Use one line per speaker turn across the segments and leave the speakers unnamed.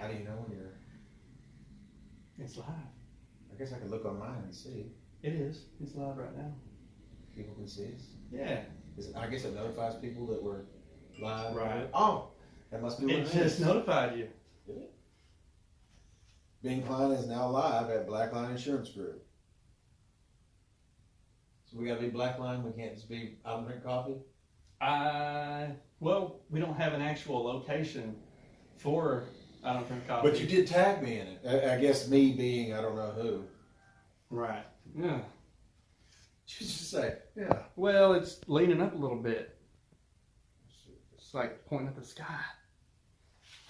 How do you know when you're?
It's live.
I guess I could look on mine and see.
It is. It's live right now.
People can see us.
Yeah.
I guess it notifies people that we're live.
Right.
Oh, that must be what
It
it
just
is.
notified you.
Did it? Ben Klein is now live at Blackline Insurance Group. So we gotta be Blackline. We can't just be I don't drink coffee.
Well, we don't have an actual location for I Don't Drink Coffee.
But you did tag me in it. I guess me being I don't know who.
Right. Yeah.
Just say, yeah.
Well, it's leaning up a little bit. It's like pointing at the sky.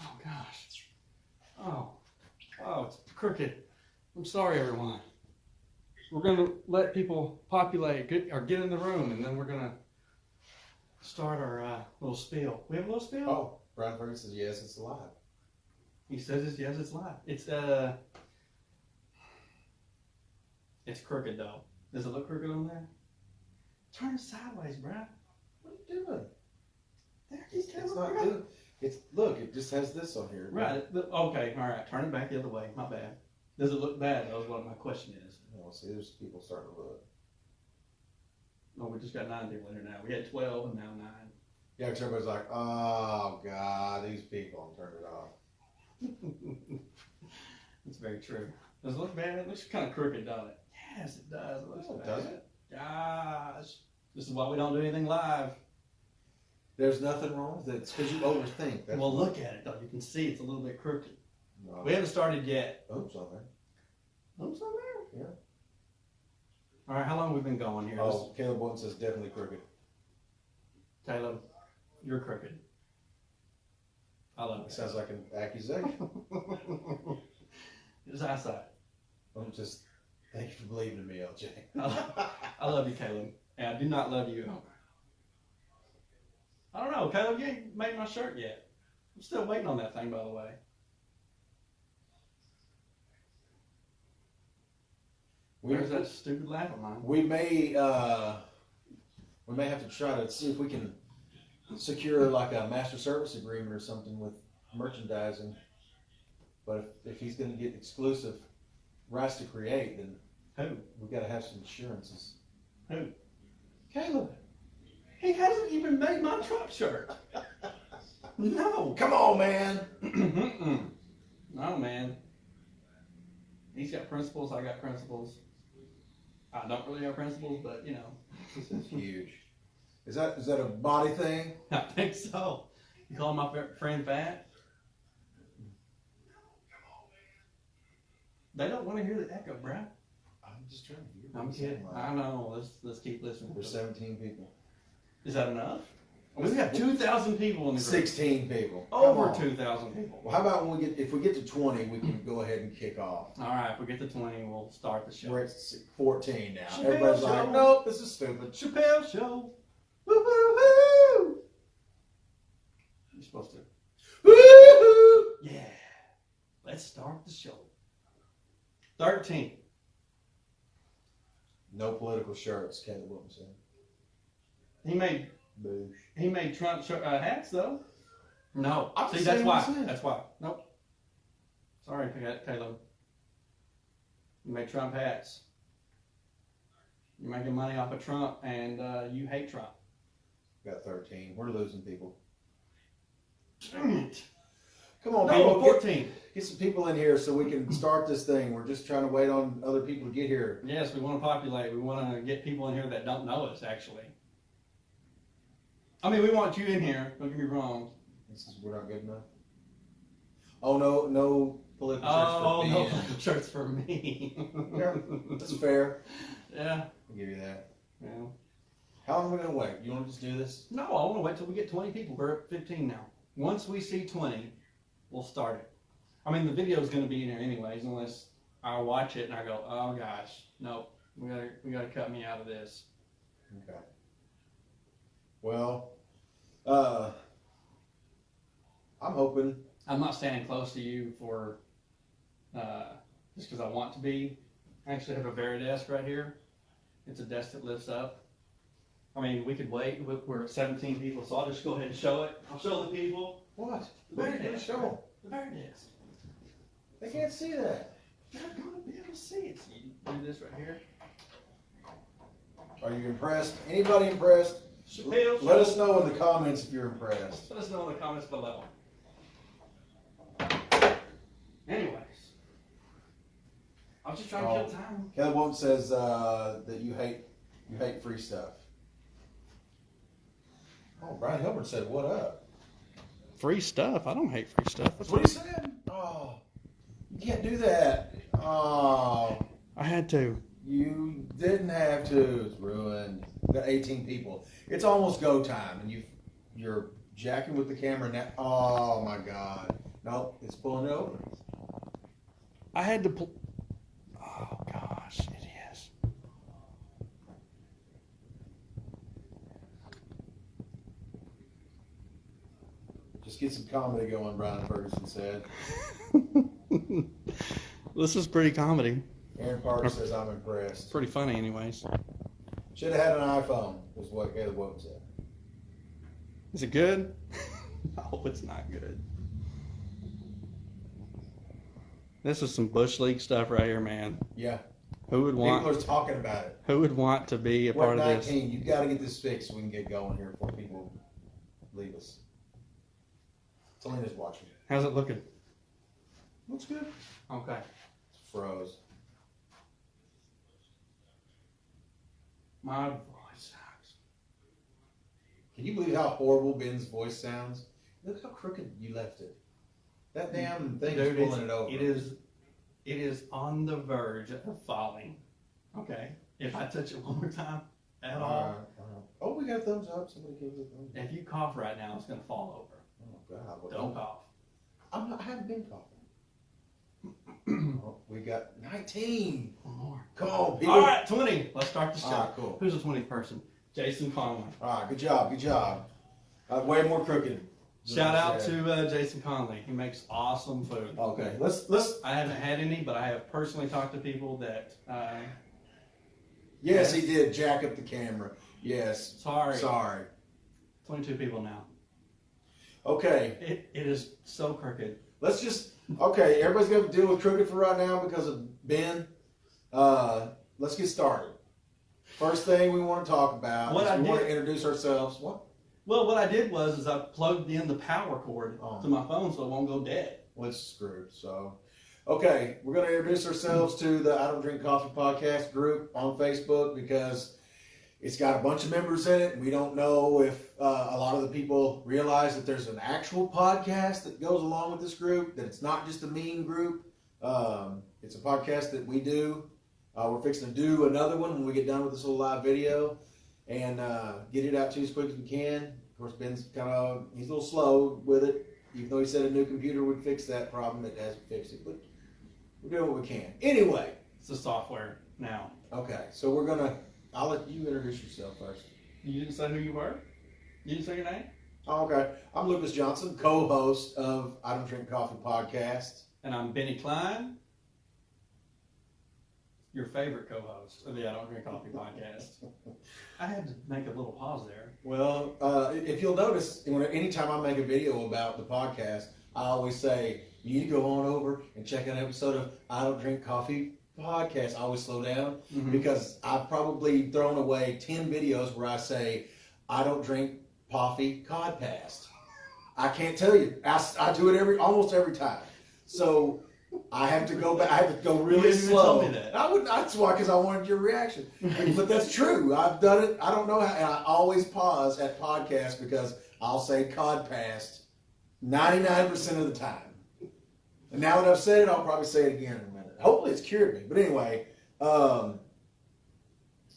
Oh gosh. Oh, it's crooked. I'm sorry, everyone. We're gonna let people populate, get in the room, and then we're gonna start our little spiel. We have a little spiel.
Oh, Brian Ferguson says yes, it's alive.
He says yes, it's live. It's crooked though. Does it look crooked on there? Turn it sideways, bruh.
What are you doing?
There, he's
It's not doing. It's look. It just has this on here.
Right. Okay. All right. Turn it back the other way. My bad. Does it look bad? That was what my question is.
Oh, see, there's people starting to look.
Oh, we just got 9 people in here now. We had 12 and now 9.
Yeah, 'cause everybody's like, oh God, these people. Turn it off.
That's very true. Does it look bad? It looks kind of crooked, doesn't it? Yes, it does. It looks bad.
Does it?
Gosh. This is why we don't do anything live.
There's nothing wrong with it. It's because you overthink. That's
Well, look at it though. You can see it's a little bit crooked.
No.
We haven't started yet.
Oops, on there.
Oops on there?
Yeah.
All right. How long have we been going here?
Oh, Caleb Boynton says definitely crooked.
Taylor, you're crooked. I love
It
it.
sounds like an accusation.
His eyesight.
I'm just, thank you for believing in me, LJ.
I love you, Caleb. And I do not love you. I don't know, Caleb, you ain't made my shirt yet. I'm still waiting on that thing, by the way. Where's that stupid laugh of mine?
We may have to try to see if we can secure like a master service agreement or something with merchandising. But if he's going to get exclusive rights to create, then
Who?
we got to have some assurances.
Who?
Caleb,
He hasn't even made my Trump shirt. No.
come on, man.
No, man. He's got principles, I got principles. I don't really have principles, but you know.
This is huge. Is that a body thing?
I think so. You call my friend fat? They don't want to hear the echo, bruh.
I'm just trying to hear.
I'm kidding. I know. Let's keep listening.
We're 17 people.
Is that enough? We have 2,000 people in the group.
16 people.
Over
Come on.
2,000 people.
Well, how about when if we get to 20, we can go ahead and kick off.
All right, if we get to 20, we'll start the show.
We're at 14 now.
Chappelle
Everybody's
Show.
like, nope, this is stupid.
Chappelle Show. Woo-hoo-hoo! You're supposed to.
Woo-hoo!
Yeah. Let's start the show. 13.
No political shirts, Caleb Wilton said. Boosh.
He made Trump hats though. No.
I'm
See,
saying
that's why.
what I said.
That's why. Nope. Sorry, Caleb. You make Trump hats. You're making money off of Trump, and you hate Trump.
Got 13. We're losing people.
Dang it.
Come on,
No,
people.
14.
Get some people in here so we can start this thing. We're just trying to wait on other people to get here.
Yes, we want to populate. We want to get people in here that don't know us, actually. I mean, we want you in here. Don't get me wrong.
We're not good enough. Oh, no political shirts
Oh,
for
no
me.
political shirts for me.
Yeah, that's fair.
Yeah.
I'll give you that.
Yeah.
How long are we going to wait? You want to just do this?
No, I want to wait till we get 20 people. We're at 15 now. Once we see 20, we'll start it. I mean, the video is going to be in here anyways, unless I watch it and I go, oh gosh, no, we gotta cut me out of this.
Okay. Well, I'm hoping.
I'm not standing close to you for just because I want to be. I actually have a Varidesk right here. It's a desk that lifts up. I mean, we could wait. We're at 17 people, so I'll just go ahead and show it. I'll show the people.
What?
The Varidesk.
Show 'em.
The Varidesk.
They can't see that.
They're gonna be able to see it. So you do this right here.
Are you impressed? Anybody impressed?
Chappelle,
Let us know in the comments if you're impressed.
Let us know in the comments below. Anyways, I was just trying to kill time.
Kelly Won't says that you hate free stuff. Oh, Brian Hilbert said, "What up?"
Free stuff? I don't hate free stuff.
That's what he said. Oh, you can't do that. Oh,
I had to.
you didn't have to. It's ruined. We got 18 people. It's almost go time, and you're jacking with the camera now. Oh my God! Nope, it's pulling it over.
I had to pull. Oh gosh, it is.
Just get some comedy going, Brian Ferguson said.
This is pretty comedy.
Aaron Parker says, "I'm impressed."
Pretty funny, anyways.
Should have had an iPhone, is what Caleb Woke said.
Is it good? No, it's not good. This is some Bush League stuff right here, man.
Yeah.
Who would
People
want?
are talking about it.
Who would want to be a
We're
part
at
of this?
19. You've got to get this fixed so we can get going here before people leave us. Selena's watching.
How's it looking?
Looks good.
Okay.
Froze.
My voice sucks.
Can you believe how horrible Ben's voice sounds? Look how crooked you left it. That damn thing is pulling it over.
It is on the verge of falling. Okay. If I touch it one more time at all,
Oh, we got a thumbs up. Somebody gave it a thumbs up.
if you cough right now, it's gonna fall over.
Oh God. What
Don't cough.
I haven't been coughing. Oh, we got 19.
One more.
Come on, people.
All right, 20. Let's start the show.
All right, cool.
Who's the 20th person? Jason Conley.
All right, good job, good job. Way more crooked.
Shout out to Jason Conley. He makes awesome food.
Okay, let's.
I haven't had any, but I have personally talked to people that.
Yes, he did jack up the camera. Yes.
Sorry. 22 people now.
Okay,
It is so crooked.
let's just. Okay, everybody's gonna deal with crooked for right now because of Ben. Let's get started. First thing we want to talk about
What
is
I
we want
did-
to introduce ourselves. What?
Well, what I did was I plugged in the power cord
Oh.
to my phone so it won't go dead.
Well, it's screwed. So, okay, we're going to introduce ourselves to the I Don't Drink Coffee podcast group on Facebook because it's got a bunch of members in it. And we don't know if a lot of the people realize that there's an actual podcast that goes along with this group, that it's not just a meme group. It's a podcast that we do. We're fixing to do another one when we get done with this little live video and get it out to you as quick as we can. Of course, Ben's he's a little slow with it. Even though he said a new computer would fix that problem, it hasn't fixed it. But we're doing what we can. Anyway.
It's the software now.
Okay, so I'll let you introduce yourself first.
You didn't say who you were? You didn't say your name?
Oh, okay. I'm Lucas Johnson, co-host of I Don't Drink Coffee podcast.
And I'm Benny Klein, your favorite co-host of the I Don't Drink Coffee podcast. I had to make a little pause there.
Well, if you'll notice, anytime I make a video about the podcast, I always say, you need to go on over and check out an episode of I Don't Drink Coffee podcast. I always slow down because I've probably thrown away 10 videos where I say, I don't drink coffee codcast. I can't tell you. I do it almost every time. So I have to go back. I have to go really
You didn't even
slow.
tell me that.
I wouldn't. That's why, because I wanted your reaction. But that's true. I've done it. I don't know how. And I always pause at podcast because I'll say codcast 99% of the time. And now that I've said it, I'll probably say it again in a minute. Hopefully, it's cured me. But anyway,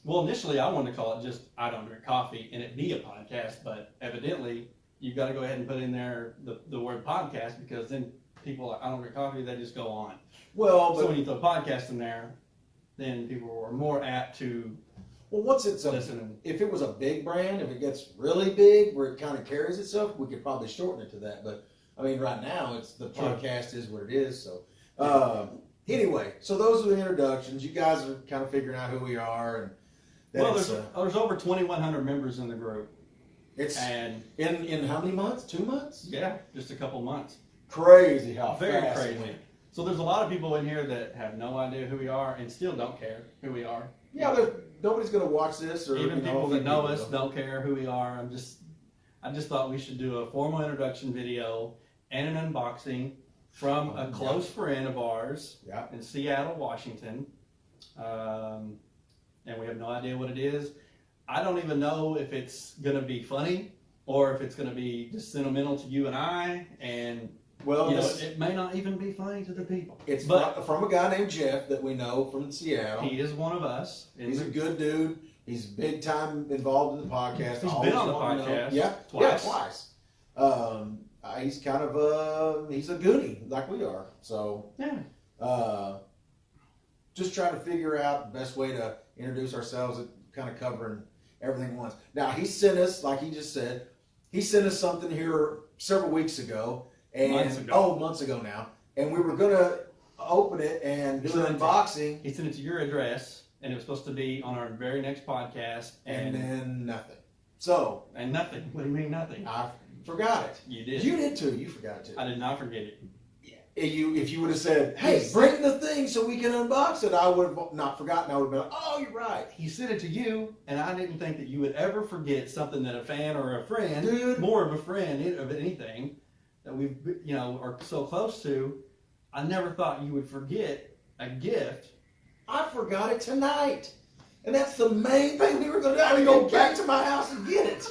Well, initially I wanted to call it just I Don't Drink Coffee and it be a podcast, but evidently you've got to go ahead and put in there the word podcast because then people like I Don't Drink Coffee, they just go on.
well,
So
but
when you throw podcast in there, then people are more apt to
what's it? So
listen.
if it was a big brand, if it gets really big, where it kind of carries itself, we could probably shorten it to that. But I mean, right now, it's the podcast is what it is. So anyway, so those are the introductions. You guys are kind of figuring out who we are, and that
Well,
it's,
there's over 2,100 members in the group,
it's
and
in how many months? 2 months?
yeah, just a couple months.
Crazy how
Very
fast it
crazy.
went.
So there's a lot of people in here that have no idea who we are and still don't care who we are.
Yeah, nobody's gonna watch this, or
Even
you know,
people
a few
that know
people
us
will.
don't care who we are. I just thought we should do a formal introduction video and an unboxing from a close friend of ours
Yeah.
in Seattle, Washington. And we have no idea what it is. I don't even know if it's gonna be funny or if it's gonna be just sentimental to you and I. And
Well,
you know,
this,
it may not even be funny to the people.
it's
but
from a guy named Jeff that we know from Seattle.
he is one of us.
He's a good dude. He's big time involved in the podcast.
He's
Always
been on the
wanted to know.
podcast
Yeah,
twice.
Yeah, twice. He's kind of he's a goonie like we are. So
Yeah.
just trying to figure out the best way to introduce ourselves and kind of covering everything once. Now he sent us, like he just said, he sent us something here several weeks ago. And months ago now. And we were gonna open it and do an unboxing.
He sent it to your address, and it was supposed to be on our very next podcast,
And then nothing. So
and nothing. What do you mean nothing?
I forgot it.
You did.
You did too. You forgot it too.
I did not forget it.
If you would have said, "Hey, bring the thing so we can unbox it," I would have not forgotten. I would have been like, "Oh, you're right,
He sent it to you, and I didn't think that you would ever forget something that a fan or a friend,
dude."
more of a friend of anything that we are so close to. I never thought you would forget a gift.
I forgot it tonight, and that's the main thing we were going to do. I had to go back to my house and get it.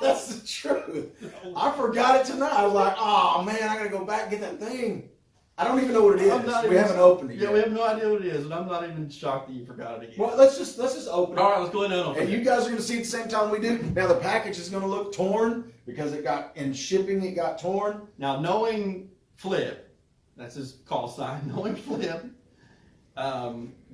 That's the truth. I forgot it tonight. I was like, "Oh man, I got to go back and get that thing." I don't even know what it
I'm not
is. We
even-
haven't opened it
Yeah,
yet.
we have no idea what it is, and I'm not even shocked that you forgot it again.
Well, let's just open it.
All right, let's go ahead and open
And
it.
you guys are going to see it at the same time we do. Now the package is going to look torn because it got in shipping. It got torn.
Now, knowing Flip, that's his call sign, knowing Flip,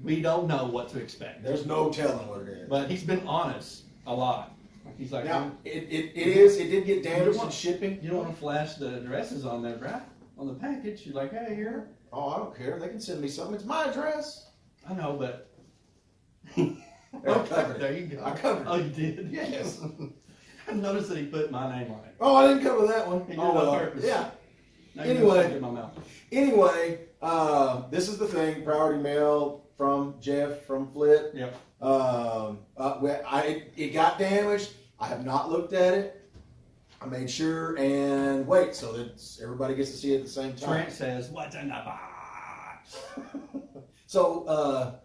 we don't know what to expect.
There's no telling what it is.
But he's been honest a lot. He's like,
Now it did get damaged in shipping.
you don't want to flash the addresses on there, right? On the package. You're like, hey, here.
Oh, I don't care. They can send me something. It's my address.
I know, but.
I covered it.
There you go.
I covered
Oh,
it.
you did?
Yes.
I noticed that he put my name on it.
Oh, I didn't cover that one.
He did
Oh,
it on
well.
purpose.
Yeah.
Now
Anyway.
you're gonna in my mouth.
Anyway, this is the thing. Priority mail from Jeff from Flip.
Yep.
It got damaged. I have not looked at it. I made sure and wait so that everybody gets to see it at the same time.
Trent says, what's in the box?
So,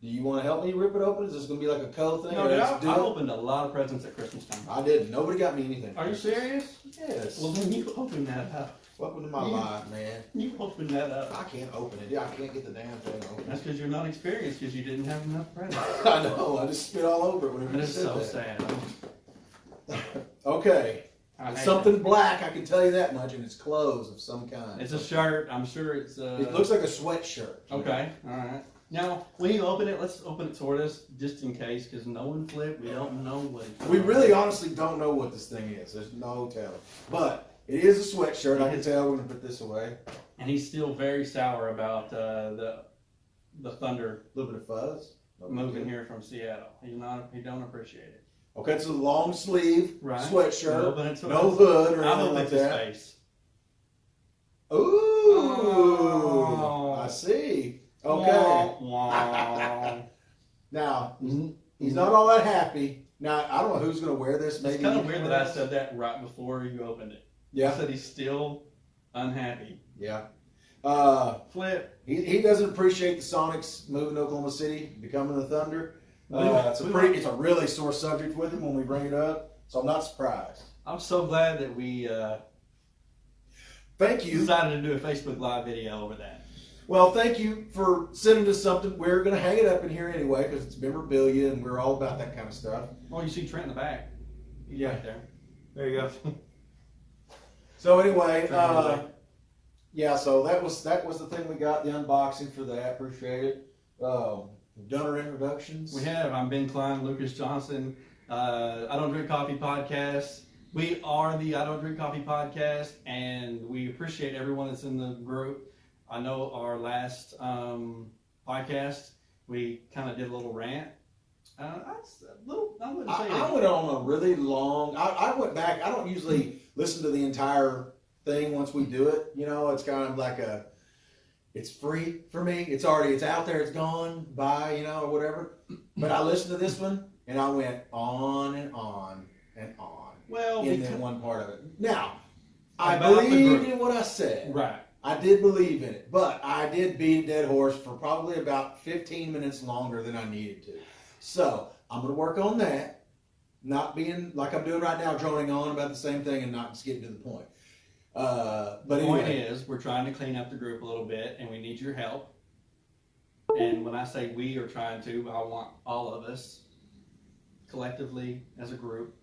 do you want to help me rip it open? Is this going to be like a co thing?
No,
or
dude,
just do
I
it?
opened a lot of presents at Christmas time.
I didn't. Nobody got me anything.
Are you serious?
Yes.
Well, then you open that up.
Welcome to my life, man.
You open that up.
I can't open it. I can't get the damn thing open.
That's because you're not experienced, because you didn't have enough presents.
I know. I just spit all over it whenever
That
you
is
said
so
that.
sad.
Okay.
I hate
Something black, I can tell you that much, and it's clothes of some kind.
that. It's a shirt. I'm sure it's.
It looks like a sweatshirt.
Okay. All right. Now, when you open it, let's open it toward us, just in case, because no one Flip, we don't know what.
We really honestly don't know what this thing is. There's no telling. But it is a sweatshirt. I can tell. We're going to put this away.
And he's still very sour about the Thunder
A little bit of fuzz.
moving here from Seattle. He don't appreciate it.
Okay, it's a long sleeve
Right.
sweatshirt.
Open it to
No
us.
hood or
I'll
anything
open
like
his
that.
face.
Ooh.
Oh.
I see. Okay.
Wah, wah.
Now, he's not all that happy. Now, I don't know who's going to wear this. Maybe
It's kind
you
of weird
can
that I
wear
said that right before you opened it. I
Yeah.
said he's still unhappy.
Yeah.
Flip.
He doesn't appreciate the Sonics moving to Oklahoma City, becoming the Thunder. It's a really sore subject with him when we bring it up, so I'm not surprised.
I'm so glad that we
Thank you.
decided to do a Facebook Live video over that.
Well, thank you for sending us something. We're going to hang it up in here anyway because it's memorabilia and we're all about that kind of stuff.
Oh, you see Trent in the back. He's
Yeah.
right there.
There you go. So anyway, yeah. So that was the thing we got, the unboxing for that. Appreciate it. We've done our introductions.
We have. I'm Ben Klein, Lucas Johnson. I Don't Drink Coffee podcast. We are the I Don't Drink Coffee podcast, and we appreciate everyone that's in the group. I know our last podcast, we kind of did a little rant. That's a little, I wouldn't say
I went on a really long. I went back. I don't usually listen to the entire thing once we do it. You know, it's kind of like it's free for me. It's out there. It's gone. Bye, or whatever. But I listened to this one and I went on and on and on.
Well,
in that one part of it. Now, I
About the
believed
group.
in what I said.
right.
I did believe in it, but I did beat a dead horse for probably about 15 minutes longer than I needed to. So I'm going to work on that, not being like I'm doing right now, droning on about the same thing and not just getting to the point. But
The point
anyway,
is, we're trying to clean up the group a little bit, and we need your help. And when I say we are trying to, I want all of us collectively as a group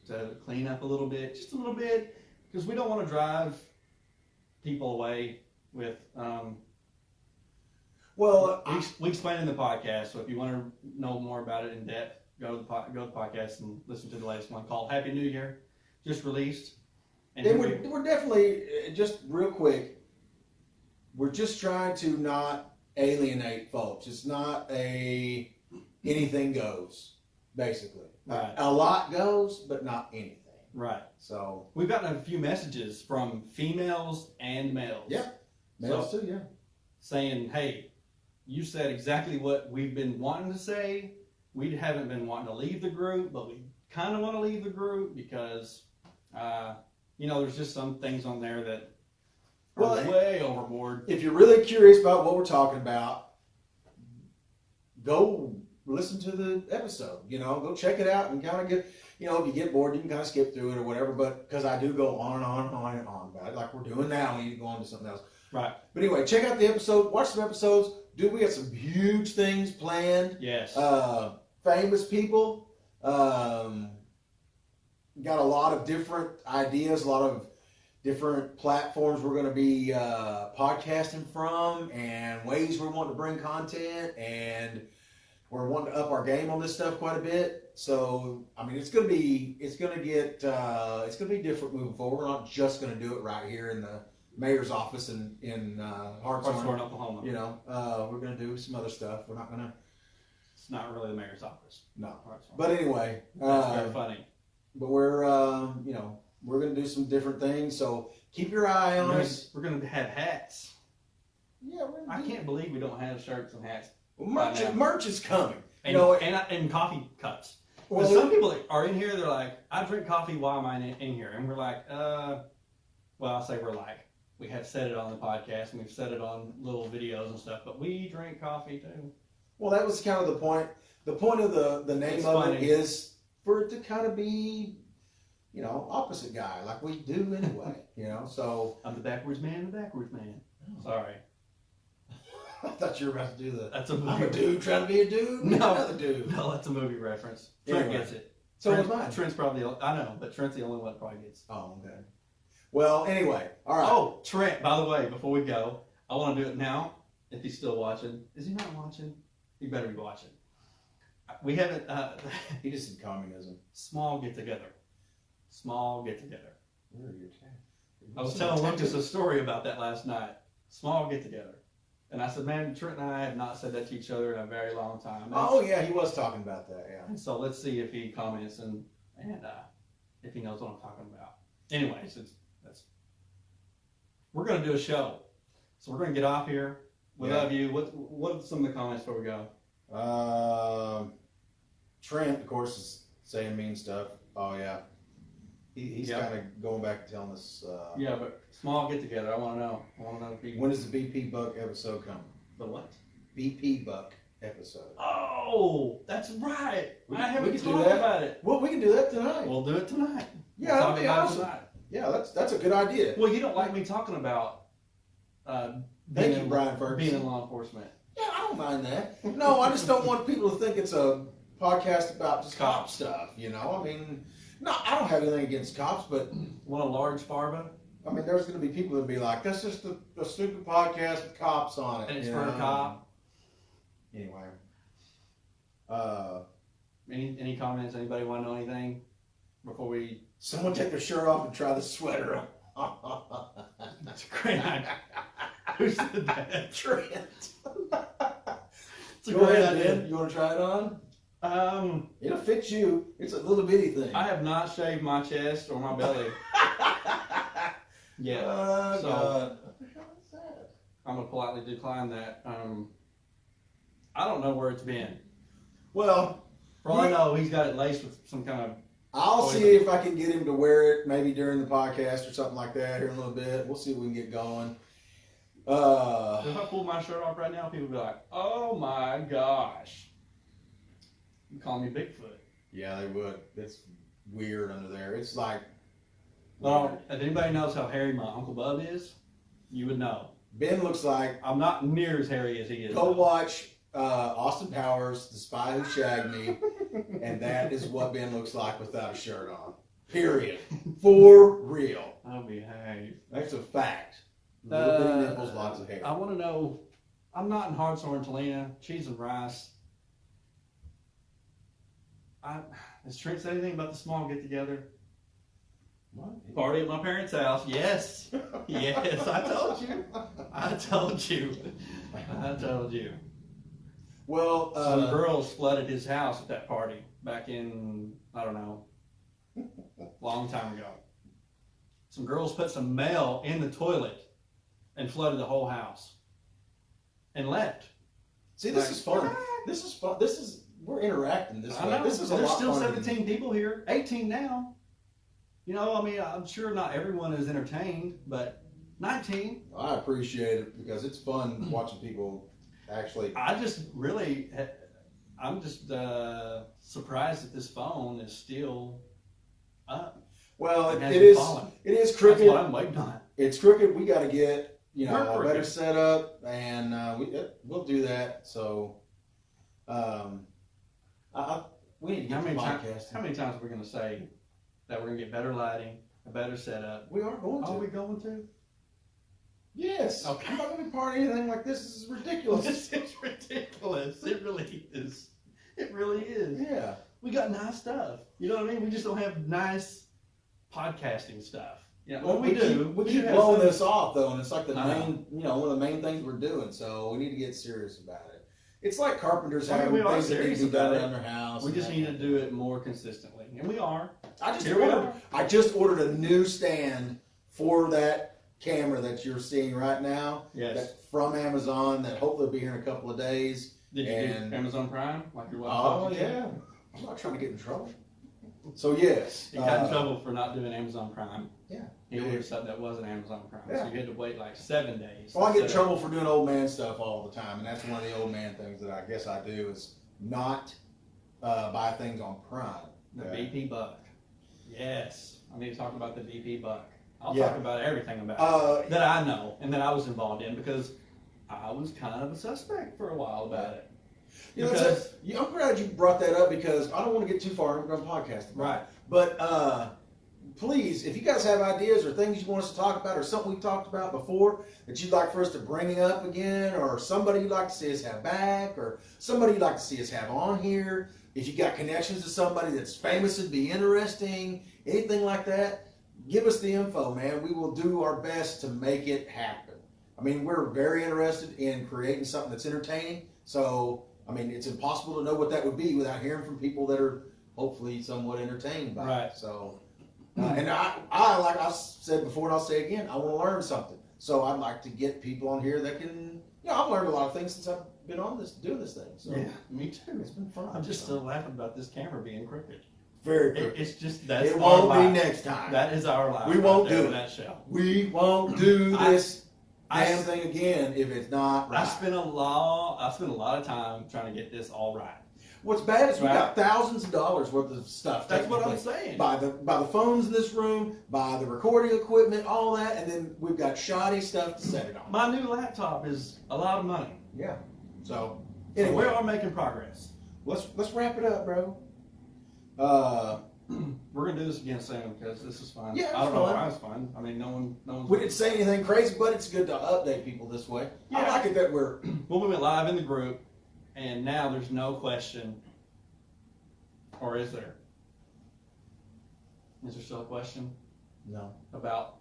to clean up a little bit, just a little bit, because we don't want to drive people away with.
well,
We explain in the podcast, so if you want to know more about it in depth, go to the podcast and listen to the latest one called Happy New Year, just released. And
we're definitely, just real quick, we're just trying to not alienate folks. It's not anything goes, basically.
Right.
A lot goes, but not anything.
right.
So,
We've gotten a few messages from females and males.
Yeah. males too, yeah.
Saying, hey, you said exactly what we've been wanting to say. We haven't been wanting to leave the group, but we kind of want to leave the group because, there's just some things on there that are
Well,
way overboard.
If you're really curious about what we're talking about, go listen to the episode. Go check it out and kind of get, if you get bored, you can kind of skip through it or whatever. But because I do go on and on and on and on about it, like we're doing now, we need to go on to something else.
Right.
But anyway, check out the episode. Watch some episodes. We got some huge things planned.
Yes.
Famous people. Got a lot of different ideas, a lot of different platforms we're going to be podcasting from, and ways we're wanting to bring content, and we're wanting to up our game on this stuff quite a bit. So, I mean, it's going to be different moving forward. We're not just going to do it right here in the mayor's office in Hartshorn,
Oklahoma.
We're going to do some other stuff. We're not going to.
It's not really the mayor's office.
No.
Hartshorn.
But anyway,
That's very funny.
but we're we're going to do some different things. So keep your eye on us.
We're going to have hats.
Yeah,
I can't believe we don't have shirts and hats.
Well, merch is coming.
And, and coffee cups. Well, some people are in here, they're like, I drink coffee, why am I in here? And we're like, we have said it on the podcast and we've said it on little videos and stuff, but we drink coffee too.
Well, that was kind of the point. The point of the name
It's
of
funny.
it is for it to kind of be, opposite guy, like we do anyway, so.
I'm the backwards man. Sorry.
I thought you were about to do
That's a movie.
I'm a dude trying to be a dude.
No.
Another dude.
No, that's a movie reference. Trent
Anyway.
gets it.
So
Trent,
was mine.
Trent's probably, I know, but Trent's the only one that probably gets.
Oh, okay. Well, anyway, all right.
Oh, Trent, by the way, before we go, I want to do it now. If he's still watching. Is he not watching? He better be watching. We haven't,
He did some communism.
small get together.
Where are your tabs?
I was telling Lucas a story about that last night. Small get together. And I said, man, Trent and I have not said that to each other in a very long time.
Oh, yeah, he was talking about that, yeah.
And so let's see if he comments and if he knows what I'm talking about. Anyways, we're going to do a show. So we're going to get off here. We
Yeah.
love you. What are some of the comments before we go?
Trent, of course, is saying mean stuff. Oh, yeah. He's
Yep.
kind of going back and telling us.
Yeah, but small get together. I want to know. If he,
When is the BP Buck episode coming?
the what?
BP Buck episode.
Oh, that's right.
We
I haven't
could do
talked
that.
about it.
Well, we can do that tonight.
We'll do it tonight.
Yeah,
We'll
that'd
talk
be
about it
awesome.
tonight.
Yeah, that's a good idea.
Well, you don't like me talking about
Thank you, Brian Ferguson.
being in law enforcement.
Yeah, I don't mind that. No, I just don't want people to think it's a podcast about just cop stuff, I mean, no, I don't have anything against cops, but,
Want a large farba?
I mean, there's going to be people that be like, that's just a stupid podcast with cops on it.
And it's
you
for a
know?
cop.
Anyway.
Any comments? Anybody want to know anything before we?
Someone take their shirt off and try the sweater on.
That's a great idea. Who said that?
Trent.
It's a
Go
great
ahead,
idea.
Ben. You want to try it on? It'll fit you. It's a little bitty thing.
I have not shaved my chest or my belly yet.
Oh,
So-
God. What the hell is that?
I'm gonna politely decline that. I don't know where it's been.
Well,
For all I know, he's got it laced with some kind of.
I'll
Poison.
see if I can get him to wear it maybe during the podcast or something like that here in a little bit. We'll see if we can get going.
If I pull my shirt off right now, people will be like, "Oh my gosh, you call me Bigfoot."
Yeah, they would. It's weird under there. It's like.
Well, if anybody knows how hairy my Uncle Bub is, you would know.
Ben looks like.
I'm not near as hairy as he is.
Go watch Austin Powers, The Spy Who Shagged Me, and that is what Ben looks like without a shirt on. Period. For real.
I'll behave.
That's a fact. Little bitty nipples, lots of hair.
I want to know. I'm not in Hartshorn, Talina, cheese and rice. Has Trent said anything about the small get together?
What?
Party at my parents' house. Yes. Yes, I told you. I told you. I told you.
Well,
Some girls flooded his house at that party back in, I don't know, long time ago. Some girls put some mail in the toilet and flooded the whole house and left.
see, this
like,
is fun. This is fun. We're interacting this
I
way.
know.
This is a
There's
lot
still
funner than-
17 people here, 18 now. You know, I mean, I'm sure not everyone is entertained, but 19.
I appreciate it because it's fun watching people actually.
I just really, I'm just surprised that this phone is still up.
Well,
It
it
hasn't
is.
fallen.
It is
That's
crooked.
what I'm waiting on.
It's crooked. We got to get
We're
a better
crooked.
setup, and we'll do that. So, we need to
How
get
many
the
times?
podcast.
How many times are we going to say that we're going to get better lighting, a better setup?
We are going to.
Are we going to?
Yes.
Okay.
I'm not going to be part of anything like this. This is ridiculous.
This is ridiculous. It really is. It really is.
Yeah.
We got nice stuff. You know what I mean? We just don't have nice podcasting stuff. Yeah,
Well,
we do.
We
do
keep
have
blowing
some-
this off though, and it's like the
I know.
main, one of the main things we're doing. So we need to get serious about it. It's like carpenters
I mean,
having
we are
things that need
serious
to be done
about it.
around their house.
We
and
just
that
need to
kind of
do it more consistently, and we are.
I just
Here we
ordered.
are.
I just ordered a new stand for that camera that you're seeing right now.
Yes.
That's from Amazon. That hopefully will be here in a couple of days.
Did you
and-
do Amazon Prime like your wife?
Oh
told you to?
yeah. I'm not trying to get in trouble. So yes.
He got in trouble for not doing Amazon Prime.
Yeah.
He ordered something that wasn't Amazon Prime,
Yeah.
so you had to wait like 7 days.
Well, I get in
instead of-
trouble for doing old man stuff all the time, and that's one of the old man things that I guess I do is not buy things on Prime.
The
Yeah.
BP buck. Yes, I need to talk about the BP buck. I'll
Yeah.
talk about everything about it that I know and that I was involved in because I was kind of a suspect for a while about it.
You know,
Because-
I'm glad you brought that up because I don't want to get too far into the podcast.
Right.
But please, if you guys have ideas or things you want us to talk about or something we've talked about before that you'd like for us to bring up again or somebody you'd like to see us have back or somebody you'd like to see us have on here, if you got connections to somebody that's famous that'd be interesting, anything like that, give us the info, man. We will do our best to make it happen. I mean, we're very interested in creating something that's entertaining. So, I mean, it's impossible to know what that would be without hearing from people that are hopefully somewhat entertained by
Right.
it. So, and I, like I've said before, and I'll say again, I want to learn something. So I'd like to get people on here that can, I've learned a lot of things since I've been on doing this thing. So
Yeah, me too.
it's been fun.
I'm just still laughing about this camera being crooked.
very good.
It's just that's
It
our
won't be
life.
next time.
That is our life.
We won't
right there
do
in
it.
that shell.
We won't do this
I-
damn thing again if it's not right.
I spent a lot of time trying to get this all right.
What's bad is we
Right.
got thousands of dollars worth of stuff.
That's what I'm
technically.
saying.
By the phones in this room, by the recording equipment, all that, and then we've got shoddy stuff to set it on.
My new laptop is a lot of money.
Yeah. So
So
anyway,
we are making progress.
let's wrap it up, bro.
We're gonna do this again soon because this is fun.
Yeah, it's
I don't know
fun.
why it's fun. I mean, no one's.
We didn't say anything crazy, but it's good to update people this way. I
Yeah.
like it that we're
Well, we went live in the group, and now there's no question, or is there? Is there still a question about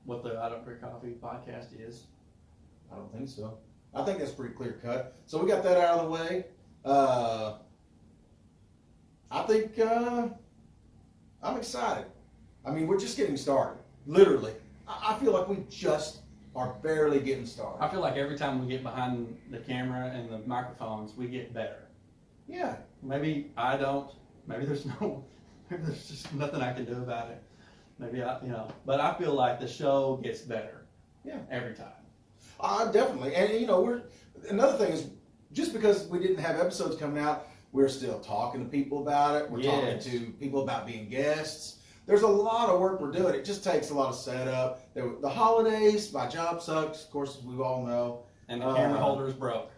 what the I Don't Drink Coffee podcast is?
I don't think so. I think that's pretty clear cut. So we got that out of the way. I think I'm excited. I mean, we're just getting started. Literally, I feel like we just are barely getting started.
I feel like every time we get behind the camera and the microphones, we get better.
Yeah.
Maybe I don't. Maybe there's just nothing I can do about it. Maybe but I feel like the show gets better.
Yeah.
Every time.
Definitely. And another thing is, just because we didn't have episodes coming out, we're still talking to people about it. We're
Yes.
talking to people about being guests. There's a lot of work we're doing. It just takes a lot of setup. The holidays, my job sucks, of course, as we all know.
And the camera holder is broke.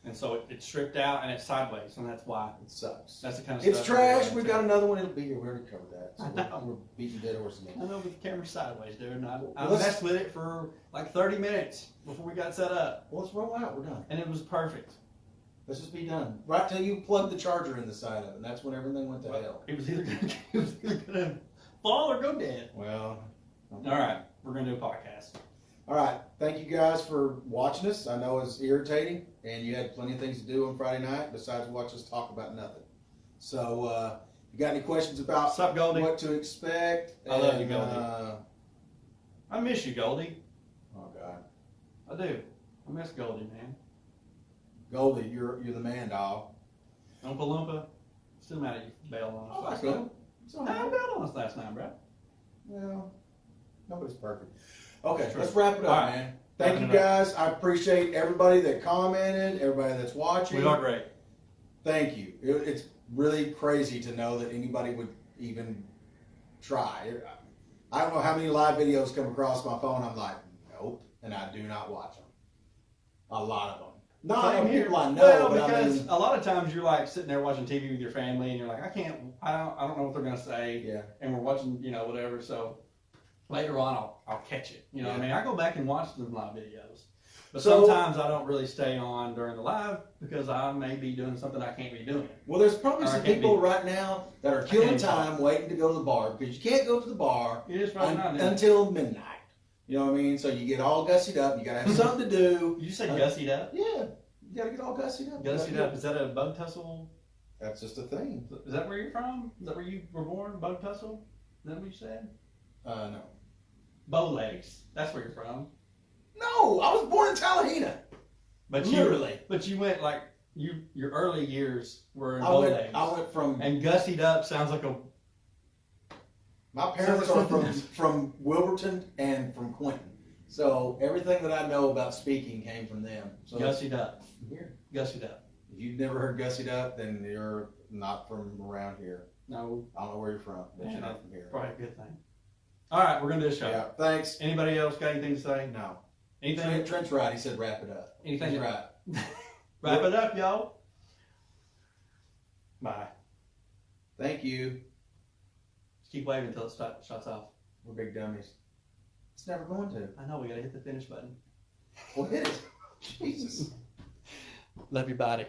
And so it's stripped out and it's sideways, and that's why.
It sucks.
That's the kind of
It's
stuff.
trash. We've got another one. It'll be here. We already covered that. So
I know.
we're beating dead horses
I
again.
know, but the camera's sideways, dude. And I
Let's-
messed with it for like 30 minutes before we got set up.
Well, let's roll out. We're done.
And it was perfect.
Let's just be done. Right till you plug the charger in the side of it. And that's when everything went to hell.
It was either gonna fall or go dead.
Well.
All right, we're gonna do a podcast.
All right. Thank you guys for watching us. I know it's irritating, and you had plenty of things to do on Friday night besides watch us talk about nothing. So, you got any questions about
What's up, Goldie?
what to expect?
I love you,
And,
Goldie. I miss you, Goldie.
Oh God,
I do. I miss Goldie, man.
Goldie, you're the man, dog.
Oompa Loompa, still mad at you for bailing on us
Oh,
last
that's
night.
good. It's all
Nah,
right.
bailed on us last night, bro.
Well, nobody's perfect. Okay,
True.
let's wrap it up,
All right.
man. Thank
Wrapping
you
it up.
guys. I appreciate everybody that commented, everybody that's watching.
We are great.
Thank you. It's really crazy to know that anybody would even try. I don't know how many live videos come across my phone. I'm like, nope, and I do not watch them. A lot of them. Not
Same
of
here.
people I know,
Well,
but I
because
mean,
a lot of times you're like sitting there watching TV with your family, and you're like, I don't know what they're gonna say,
yeah.
and we're watching, whatever. So later on, I'll catch it. You know what I
Yeah.
mean? I go back and watch the live videos, but
So-
sometimes I don't really stay on during the live because I may be doing something I can't be doing.
Well, there's probably
Or I
some
can't
people
be-
right now that are killing
can't
time waiting to go to the bar because you can't go to the bar
It is right now.
until midnight. You know what I mean? So you get all gussied up. You gotta have something to do.
Did you say gussied up?
Yeah, you gotta get all gussied up.
Gussied up. Is that a bug tussle?
That's just a thing.
Is that where you're from? Is that where you were born? Bug tussle? Is that what you said?
No.
Bow legs. That's where you're from.
No, I was born in Tallahena.
But
Literally.
But you went like your early years were in
I
bow
went,
legs.
I went from,
And gussied up sounds like a.
my parents are from Wilburton and from Quinton. So everything that I know about speaking came from them. So that's
Gussied up.
weird.
Gussied up.
If you've never heard gussied up, then you're not from around here.
No,
I don't know where you're from, but you're
Yeah,
not from here.
probably a good thing. All right, we're gonna do a show.
Yeah, thanks.
Anybody else got anything to say?
No.
Anything?
Trent's right. He said wrap it up.
Anything?
He's right.
Wrap it up, y'all. Bye.
Thank you.
Just keep waving until it shuts off.
We're big dummies. It's never going to.
I know we gotta hit the finish button.
Well, hit it. Jesus.
Love your body.